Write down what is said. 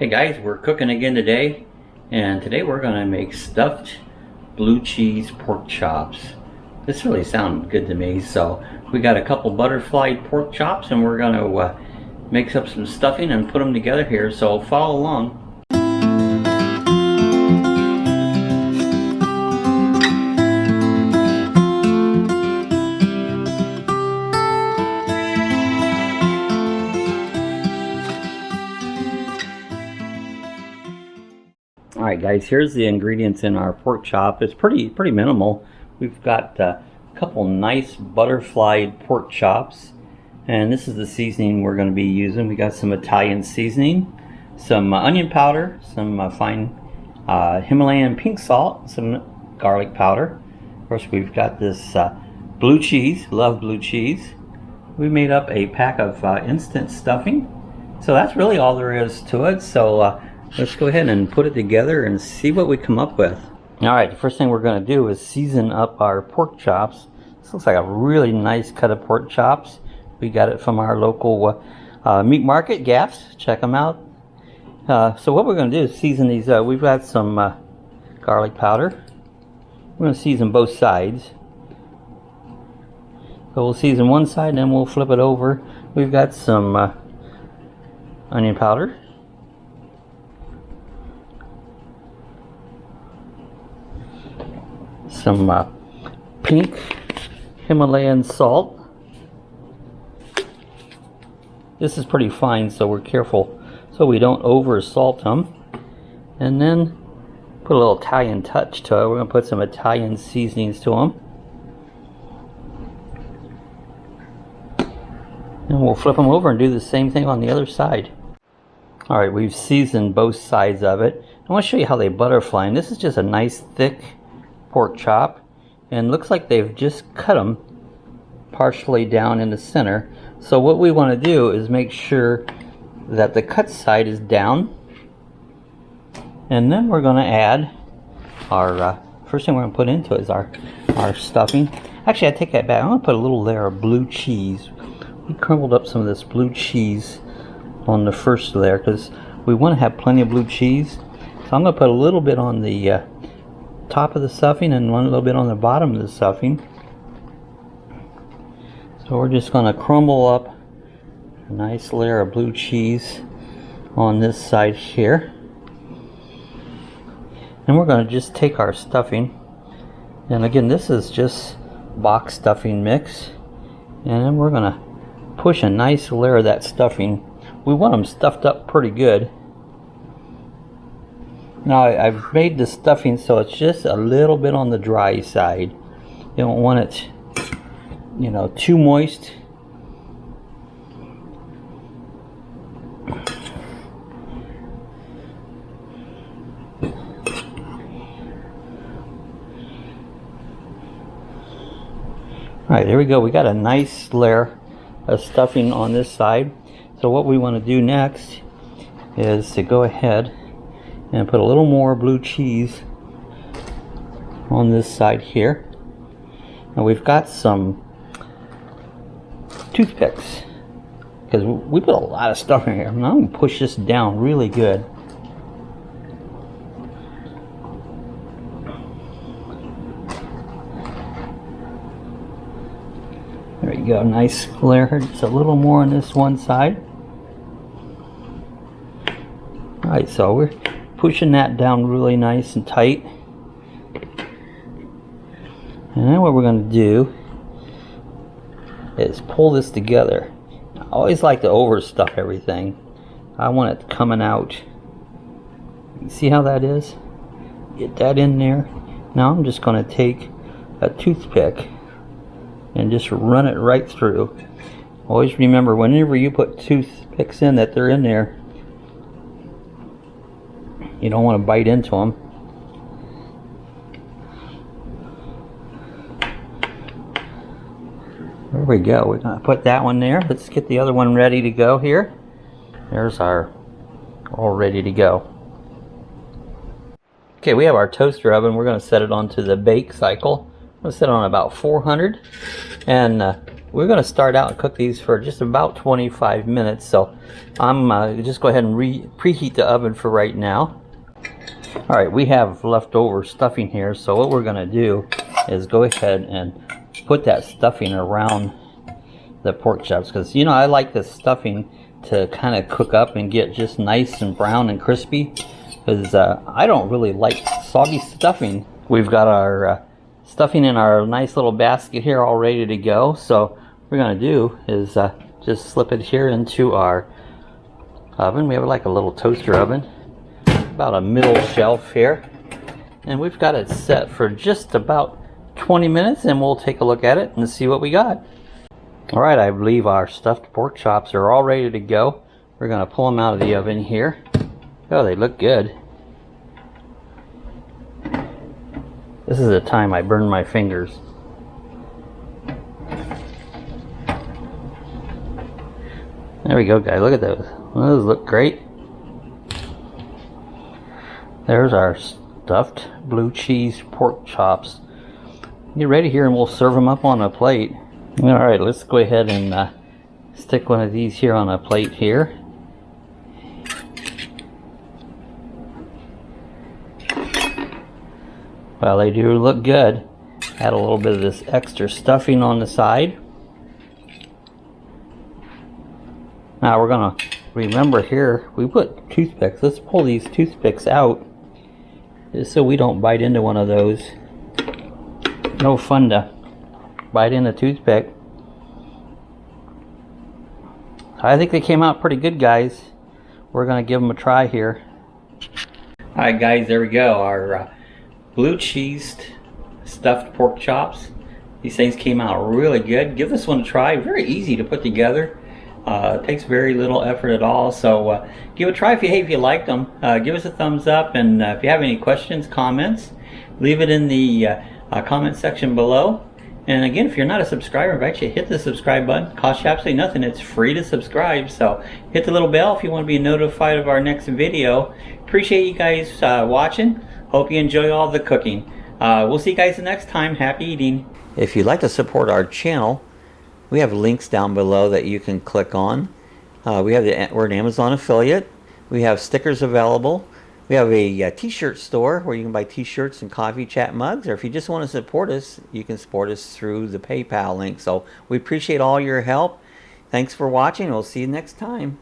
Hey guys, we're cooking again today, and today we're going to make stuffed blue cheese pork chops. This really sounds good to me. So we got a couple butterfly pork chops, and we're going to mix up some stuffing and put them together here, so follow along. Alright guys, here's the ingredients in our pork chop. It's pretty minimal. We've got a couple nice butterfly pork chops, and this is the seasoning we're going to be using. We got some Italian seasoning, some onion powder, some fine Himalayan pink salt, some garlic powder. Of course, we've got this blue cheese. Love blue cheese. We made up a pack of instant stuffing. So that's really all there is to it. So let's go ahead and put it together and see what we come up with. Alright, the first thing we're going to do is season up our pork chops. This looks like a really nice cut of pork chops. We got it from our local meat market, Gaps. Check them out. So what we're going to do is season these up. We've got some garlic powder. We're going to season both sides. So we'll season one side and then we'll flip it over. We've got some onion powder. Some pink Himalayan salt. This is pretty fine, so we're careful so we don't over salt them. And then put a little Italian touch to it. We're going to put some Italian seasonings to them. And we'll flip them over and do the same thing on the other side. Alright, we've seasoned both sides of it. I want to show you how they butterfly. And this is just a nice thick pork chop, and looks like they've just cut them partially down in the center. So what we want to do is make sure that the cut side is down, and then we're going to add our first thing we're going to put into it is our stuffing. Actually, I take that back. I'm going to put a little layer of blue cheese. We crumbled up some of this blue cheese on the first layer because we want to have plenty of blue cheese. So I'm going to put a little bit on the top of the stuffing and one little bit on the bottom of the stuffing. So we're just going to crumble up a nice layer of blue cheese on this side here, and we're going to just take our stuffing, and again this is just box stuffing mix, and then we're going to push a nice layer of that stuffing. We want them stuffed up pretty good. Now I've made the stuffing so it's just a little bit on the dry side. You don't want it, you know, too moist. Alright, there we go. We got a nice layer of stuffing on this side. So what we want to do next is to go ahead and put a little more blue cheese on this side here. Now we've got some toothpicks because we put a lot of stuff in here. Now I'm going to push this down really good. There you go, nice layer. Just a little more on this one side. Alright, so we're pushing that down really nice and tight. And then what we're going to do is pull this together. I always like to overstuff everything. I want it coming out. You see how that is? Get that in there. Now I'm just going to take a toothpick and just run it right through. Always remember, whenever you put toothpicks in, that they're in there. You don't want to bite into them. There we go. We're going to put that one there. Let's get the other one ready to go here. There's our all ready to go. Okay, we have our toaster oven. We're going to set it onto the bake cycle. I'm going to set it on about 400. And We're going to start out and cook these for just about 25 minutes. So I'm just go ahead and preheat the oven for right now. All right, we have leftover stuffing here. So what we're going to do is go ahead and put that stuffing around the pork chops, because you know I like the stuffing to kind of cook up and get just nice and brown and crispy, because I don't really like soggy stuffing. We've got our stuffing in our nice little basket here all ready to go. So what we're going to do is just slip it here into our oven. We have like a little toaster oven, about a middle shelf here, and we've got it set for just about 20 minutes, and we'll take a look at it and see what we got. Alright, I believe our stuffed pork chops are all ready to go. We're going to pull them out of the oven here. Oh, they look good. This is the time I burn my fingers. There we go, guys. Look at those. Those look great. There's our stuffed blue cheese pork chops. Get ready here and we'll serve them up on a plate. Alright, let's go ahead and stick one of these here on a plate here. Well, they do look good. Add a little bit of this extra stuffing on the side. Now we're going to remember here, we put toothpicks. Let's pull these toothpicks out, just so we don't bite into one of those. No fun to bite in a toothpick. I think they came out pretty good, guys. We're going to give them a try here. Alright guys, there we go. Our blue cheese stuffed pork chops. These things came out really good. Give this one a try. Very easy to put together. It takes very little effort at all. So give it a try if you liked them. Give us a thumbs up, and if you have any questions, comments, leave it in the comment section below. And again, if you're not a subscriber, I invite you to hit the subscribe button. Costs you absolutely nothing. It's free to subscribe. So hit the little bell if you want to be notified of our next video. Appreciate you guys watching. Hope you enjoy all the cooking. We'll see you guys the next time. Happy eating. If you'd like to support our channel, we have links down below that you can click on. We're an Amazon affiliate. We have stickers available. We have a t-shirt store where you can buy t-shirts and coffee chat mugs, or if you just want to support us, you can support us through the PayPal link. So we appreciate all your help. Thanks for watching. We'll see you next time.